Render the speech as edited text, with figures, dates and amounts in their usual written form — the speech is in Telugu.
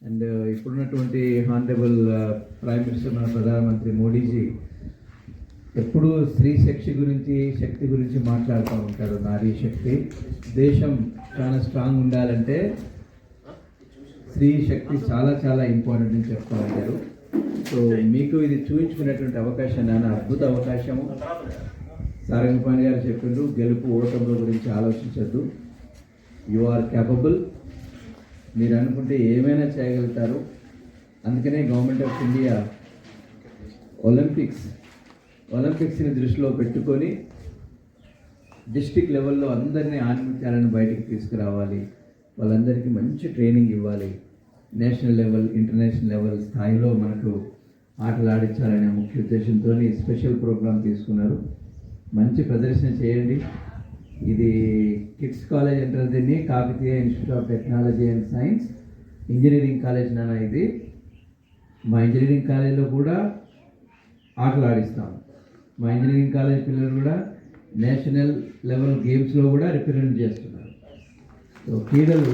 అండ్ ఇప్పుడున్నటువంటి హానరబుల్ ప్రైమ్ మినిస్టర్ మన ప్రధానమంత్రి మోడీజీ ఎప్పుడూ స్త్రీ శక్తి గురించి మాట్లాడుతూ ఉంటారు. నారీ శక్తి. దేశం చాలా స్ట్రాంగ్ ఉండాలంటే స్త్రీ శక్తి చాలా చాలా ఇంపార్టెంట్ అని చెప్తూ ఉంటారు. సో మీకు ఇది చూపించుకునేటువంటి అవకాశం నాన్న అద్భుత అవకాశము. సారంగపాణి గారు చెప్పిండ్రు, గెలుపు ఓటముల గురించి ఆలోచించద్దు. You are capable. మీరు అనుకుంటే ఏమైనా చేయగలుగుతారు. అందుకనే గవర్నమెంట్ ఆఫ్ ఇండియా ఒలింపిక్స్ని దృష్టిలో పెట్టుకొని డిస్ట్రిక్ట్ లెవెల్లో అందరినీ ఆణిముత్యాలను బయటికి తీసుకురావాలి. వాళ్ళందరికీ మంచి ట్రైనింగ్ ఇవ్వాలి. నేషనల్ లెవెల్, ఇంటర్నేషనల్ లెవెల్ స్థాయిలో మనకు ఆటలు ఆడించాలనే ముఖ్య ఉద్దేశంతో స్పెషల్ ప్రోగ్రాం తీసుకున్నారు. మంచి ప్రదర్శన చేయండి. ఇది కిడ్స్ కాలేజ్ అంటారు దీన్ని, Kakatiya institute of technology and science engineering college నాన్న. ఇది మా ఇంజనీరింగ్ కాలేజ్లో కూడా ఆటలు ఆడిస్తాం. మా ఇంజనీరింగ్ కాలేజ్ పిల్లలు కూడా నేషనల్ లెవెల్ గేమ్స్లో కూడా రిప్రజెంట్ చేస్తున్నారు. సో క్రీడలు